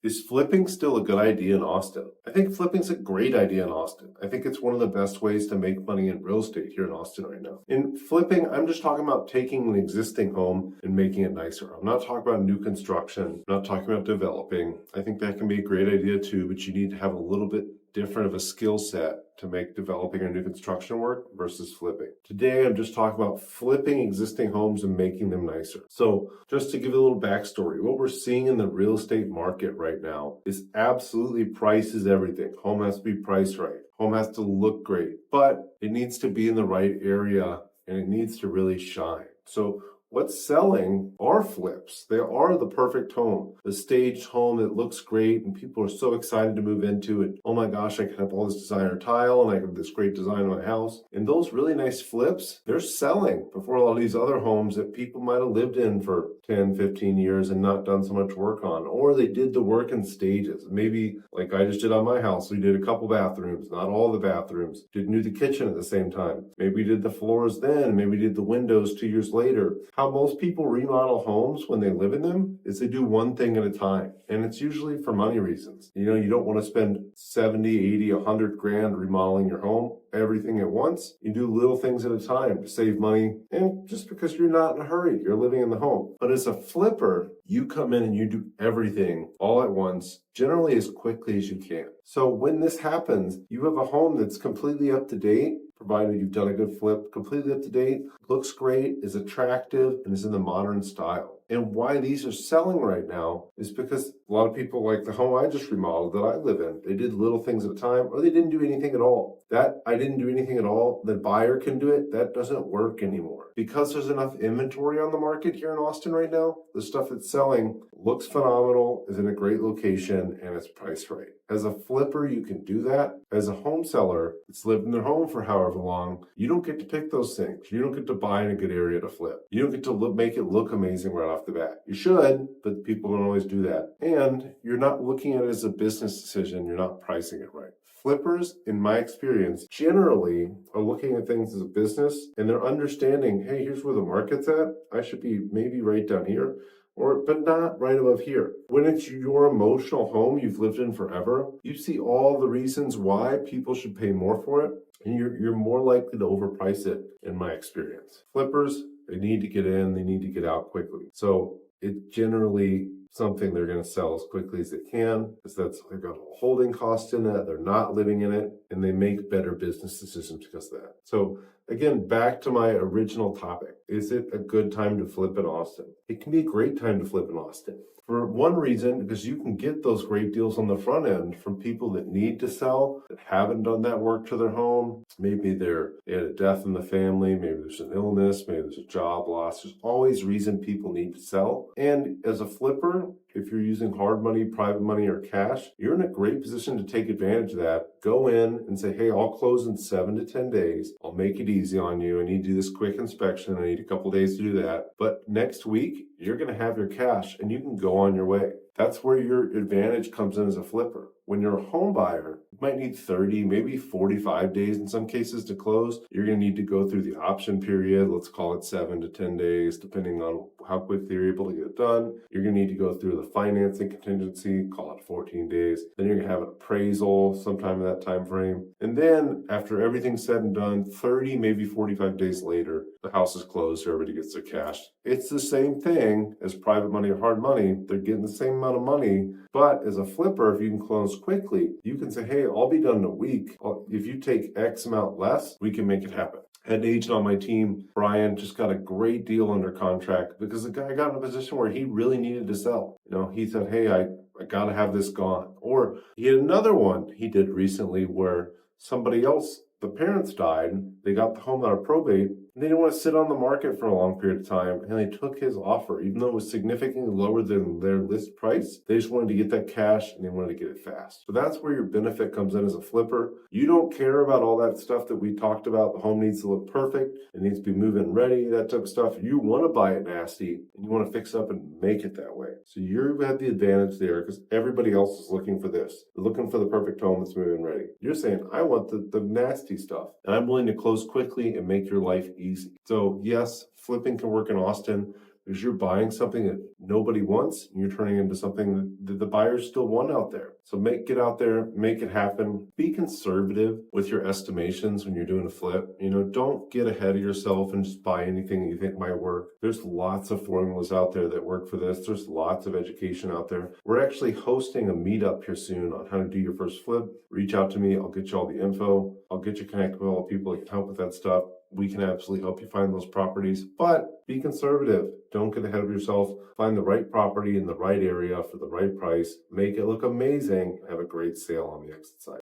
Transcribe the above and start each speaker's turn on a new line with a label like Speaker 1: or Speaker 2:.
Speaker 1: Is flipping still a good idea in Austin? I think flipping's a great idea in Austin. I think it's one of the best ways to make money in real estate here in Austin right now. In flipping, I'm just talking about taking an existing home and making it nicer. I'm not talking about new construction. I'm not talking about developing. I think that can be a great idea too, but you need to have a little bit different of a skill set to make developing or new construction work versus flipping. Today, I'm just talking about flipping existing homes and making them nicer. So just to give you a little backstory, what we're seeing in the real estate market right now is absolutely price is everything. Home has to be priced right. Home has to look great, but it needs to be in the right area and it needs to really shine. So what's selling are flips. They are the perfect home, the staged home that looks great and people are so excited to move into it. Oh my gosh, I can have all this designer tile and I have this great design on my house. And those really nice flips, they're selling before a lot of these other homes that people might have lived in for 10, 15 years and not done so much work on. Or they did the work in stages. Maybe like I just did on my house, we did a couple bathrooms, not all the bathrooms. Didn't do the kitchen at the same time. Maybe we did the floors then, maybe we did the windows 2 years later. How most people remodel homes when they live in them is they do one thing at a time. And it's usually for money reasons. You know, you don't want to spend 70, 80, 100 grand remodeling your home, everything at once. You do little things at a time to save money. And just because you're not in a hurry, you're living in the home. But as a flipper, you come in and you do everything all at once, generally as quickly as you can. So when this happens, you have a home that's completely up to date, provided you've done a good flip, completely up to date, looks great, is attractive, and is in the modern style. And why these are selling right now is because a lot of people like the home I just remodeled that I live in. They did little things at a time or they didn't do anything at all. That I didn't do anything at all, the buyer can do it, that doesn't work anymore. Because there's enough inventory on the market here in Austin right now, the stuff that's selling looks phenomenal, is in a great location, and it's priced right. As a flipper, you can do that. As a home seller that's lived in their home for however long, you don't get to pick those things. You don't get to buy in a good area to flip. You don't get to make it look amazing right off the bat. You should, but people don't always do that. And you're not looking at it as a business decision. You're not pricing it right. Flippers, in my experience, generally are looking at things as a business and they're understanding, hey, here's where the market's at. I should be maybe right down here. But not right above here. When it's your emotional home you've lived in forever, you see all the reasons why people should pay more for it, and you're more likely to overprice it, in my experience. Flippers, they need to get in, they need to get out quickly. So it's generally something they're going to sell as quickly as they can, because they've got a holding cost in that, they're not living in it, and they make better business decisions because of that. So again, back to my original topic. Is it a good time to flip in Austin? It can be a great time to flip in Austin. For one reason, because you can get those great deals on the front end from people that need to sell, that haven't done that work to their home. Maybe they had a death in the family, maybe there's an illness, maybe there's a job loss. There's always reason people need to sell. And as a flipper, if you're using hard money, private money, or cash, you're in a great position to take advantage of that. Go in and say, hey, I'll close in 7 to 10 days. I'll make it easy on you. I need to do this quick inspection. I need a couple days to do that. But next week, you're going to have your cash and you can go on your way. That's where your advantage comes in as a flipper. When you're a home buyer, you might need 30, maybe 45 days in some cases to close. You're going to need to go through the option period. Let's call it 7 to 10 days, depending on how quickly you're able to get it done. You're going to need to go through the financing contingency, call it 14 days. Then you're going to have an appraisal sometime in that time frame. And then after everything's said and done, 30, maybe 45 days later, the house is closed, everybody gets their cash. It's the same thing as private money or hard money. They're getting the same amount of money. But as a flipper, if you can close quickly, you can say, hey, I'll be done in a week. If you take X amount less, we can make it happen. I had an agent on my team, Brian, just got a great deal under contract because the guy got in a position where he really needed to sell. You know, he said, hey, I got to have this gone. Or he had another one he did recently where somebody else, the parents died, they got the home out of probate, and they didn't want to sit on the market for a long period of time, and they took his offer, even though it was significantly lower than their list price. They just wanted to get that cash, and they wanted to get it fast. So that's where your benefit comes in as a flipper. You don't care about all that stuff that we talked about. The home needs to look perfect. It needs to be move-in ready, that type of stuff. You want to buy it nasty, and you want to fix it up and make it that way. So you have the advantage there because everybody else is looking for this. They're looking for the perfect home that's move-in ready. You're saying, I want the nasty stuff, and I'm willing to close quickly and make your life easy. So yes, flipping can work in Austin, because you're buying something that nobody wants and you're turning into something that the buyers still want out there. So get out there, make it happen. Be conservative with your estimations when you're doing a flip. Don't get ahead of yourself and just buy anything that you think might work. There's lots of formulas out there that work for this. There's lots of education out there. We're actually hosting a meetup here soon on how to do your first flip. Reach out to me. I'll get you all the info. I'll get you connected with all the people that can help with that stuff. We can absolutely help you find those properties, but be conservative. Don't get ahead of yourself. Find the right property in the right area for the right price. Make it look amazing. Have a great sale on the exit side.